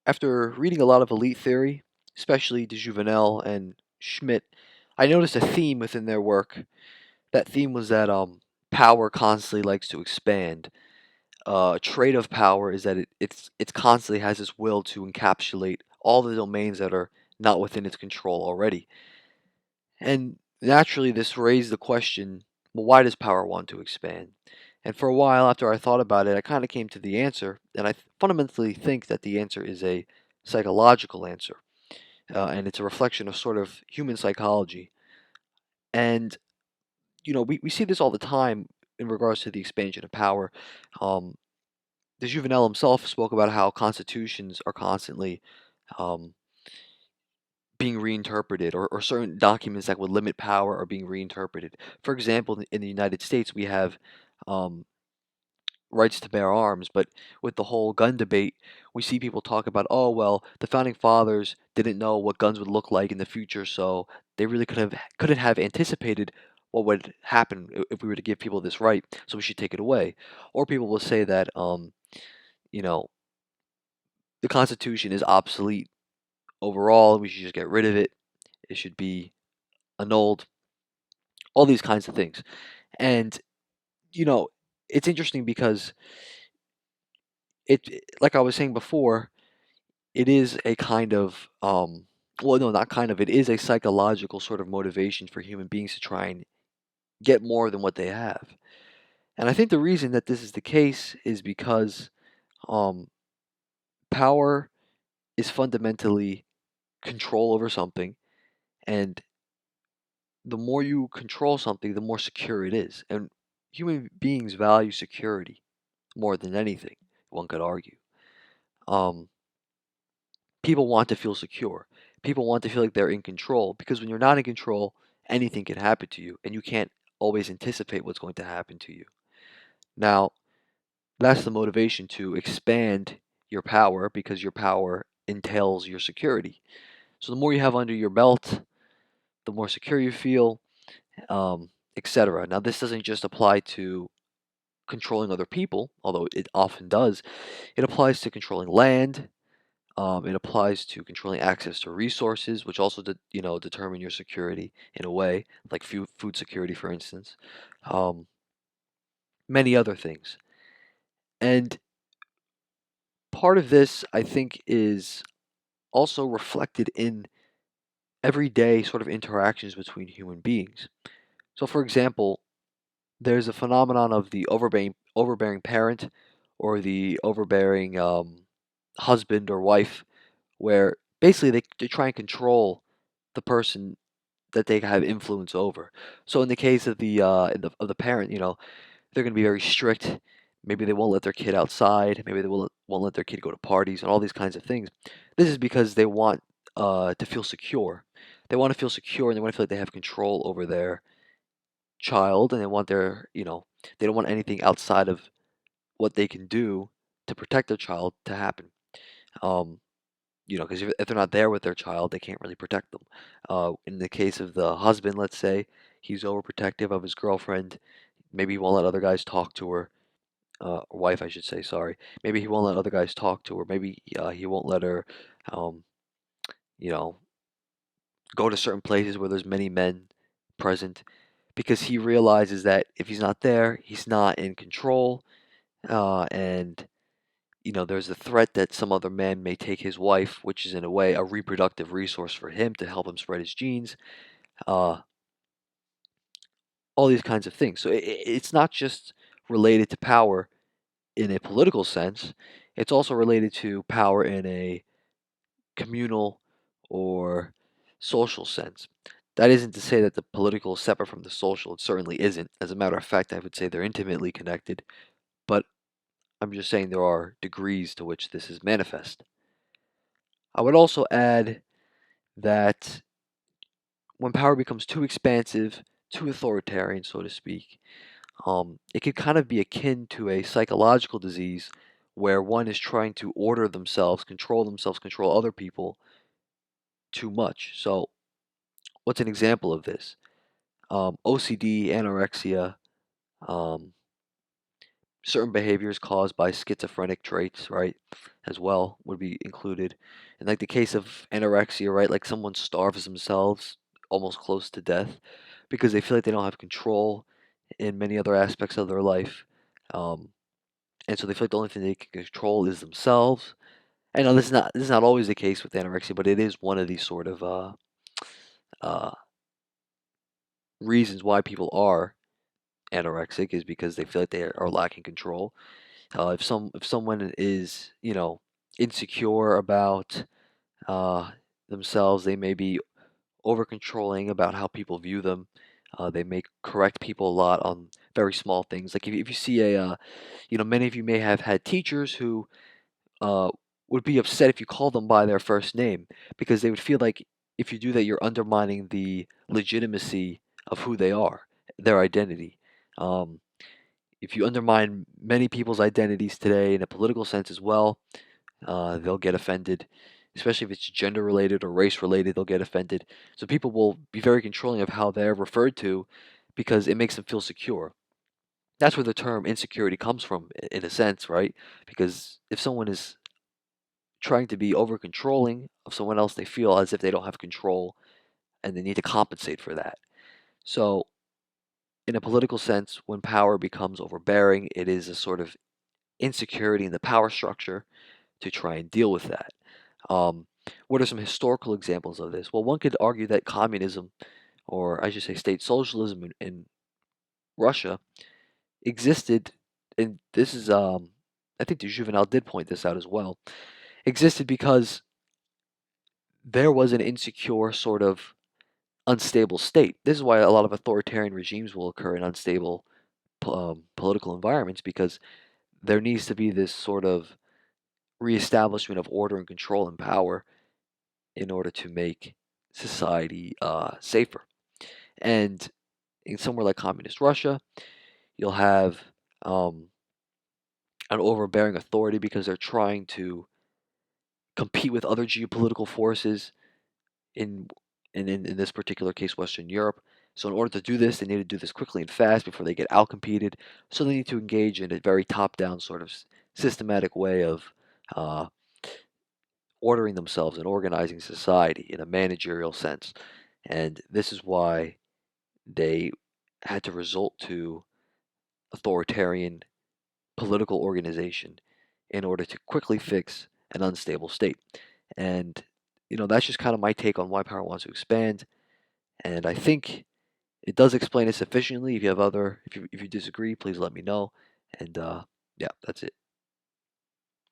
After reading a lot of elite theory, especially de Jouvenel and Schmidt, I noticed a theme within their work. That theme was that power constantly likes to expand. A trait of power is that it constantly has this will to encapsulate all the domains that are not within its control already. And naturally, this raised the question, well, why does power want to expand? And for a while, after I thought about it, I kind of came to the answer, and I fundamentally think that the answer is a psychological answer, and it's a reflection of sort of human psychology. And we see this all the time in regards to the expansion of power. Um, the Juvenal himself spoke about how constitutions are constantly um, being reinterpreted, or certain documents that would limit power are being reinterpreted. For example, in the United States, we have um, rights to bear arms, but with the whole gun debate, we see people talk about, oh, well, the founding fathers didn't know what guns would look like in the future, so they really couldn't have anticipated what would happen if we were to give people this right, so we should take it away. Or people will say that, you know, the Constitution is obsolete overall, we should just get rid of it. It should be annulled. All these kinds of things. And, you know, it's interesting because like I was saying before, it is a kind of, well, no, not kind of, it is a psychological sort of motivation for human beings to try and get more than what they have. And I think the reason that this is the case is because um, power is fundamentally control over something, and the more you control something, the more secure it is. And human beings value security more than anything, one could argue. Um, People want to feel secure. People want to feel like they're in control because when you're not in control, anything can happen to you and you can't always anticipate what's going to happen to you. Now, that's the motivation to expand your power because your power entails your security. So the more you have under your belt, the more secure you feel, etc. Now, this doesn't just apply to controlling other people, although it often does. It applies to controlling land. It applies to controlling access to resources, which also determine your security in a way, like food security, for instance. Um, Many other things. And part of this, I think, is also reflected in everyday sort of interactions between human beings. So, for example, there's a phenomenon of the overbearing parent or the overbearing husband or wife, where basically they try and control the person that they have influence over. So in the case of the parent, they're going to be very strict. Maybe they won't let their kid outside. Maybe they won't let their kid go to parties and all these kinds of things. This is because they want to feel secure. They want to feel secure and they want to feel like they have control over their child, and they don't want anything outside of what they can do to protect their child to happen. Um, because if they're not there with their child, they can't really protect them. In the case of the husband, let's say, he's overprotective of his girlfriend. Maybe he won't let other guys talk to her. Or wife, I should say, sorry. Maybe he won't let other guys talk to her. Maybe he won't let her, um, you know, go to certain places where there's many men present because he realizes that if he's not there, he's not in control. And there's a threat that some other man may take his wife, which is in a way a reproductive resource for him to help him spread his genes. Uh, all these kinds of things. So it's not just related to power in a political sense, it's also related to power in a communal or social sense. That isn't to say that the political is separate from the social. It certainly isn't. As a matter of fact, I would say they're intimately connected, but I'm just saying there are degrees to which this is manifest. I would also add that when power becomes too expansive, too authoritarian, so to speak, it could kind of be akin to a psychological disease where one is trying to order themselves, control other people too much. So, what's an example of this? OCD, anorexia, um, certain behaviors caused by schizophrenic traits, right, as well would be included. In like the case of anorexia, right, like someone starves themselves almost close to death because they feel like they don't have control in many other aspects of their life. Um, and so they feel like the only thing they can control is themselves. I know this is not always the case with anorexia, but it is one of these sort of uh, reasons why people are anorexic is because they feel like they are lacking control. If someone is insecure about uh, themselves, they may be over controlling about how people view them. They may correct people a lot on very small things. Like if you see many of you may have had teachers who uh, would be upset if you call them by their first name because they would feel like if you do that, you're undermining the legitimacy of who they are, their identity. Um, if you undermine many people's identities today in a political sense as well, they'll get offended. Especially if it's gender related or race related, they'll get offended. So people will be very controlling of how they're referred to because it makes them feel secure. That's where the term insecurity comes from, in a sense, right? Because if someone is trying to be over controlling of someone else, they feel as if they don't have control and they need to compensate for that. So, in a political sense, when power becomes overbearing, it is a sort of insecurity in the power structure to try and deal with that. Um, what are some historical examples of this? Well, one could argue that communism, or I should say state socialism in Russia, existed, and this is, I think de Juvenal did point this out as well, existed because there was an insecure sort of unstable state. This is why a lot of authoritarian regimes will occur in unstable political environments because there needs to be this sort of reestablishment of order and control and power in order to make society safer. And in somewhere like communist Russia, you'll have um, an overbearing authority because they're trying to compete with other geopolitical forces in in this particular case, Western Europe. So in order to do this, they need to do this quickly and fast before they get outcompeted. So they need to engage in a very top-down sort of systematic way of uh, ordering themselves and organizing society in a managerial sense. And this is why they had to resort to authoritarian political organization in order to quickly fix an unstable state. And that's just kind of my take on why power wants to expand. And I think it does explain it sufficiently. If you disagree, please let me know. And yeah, that's it.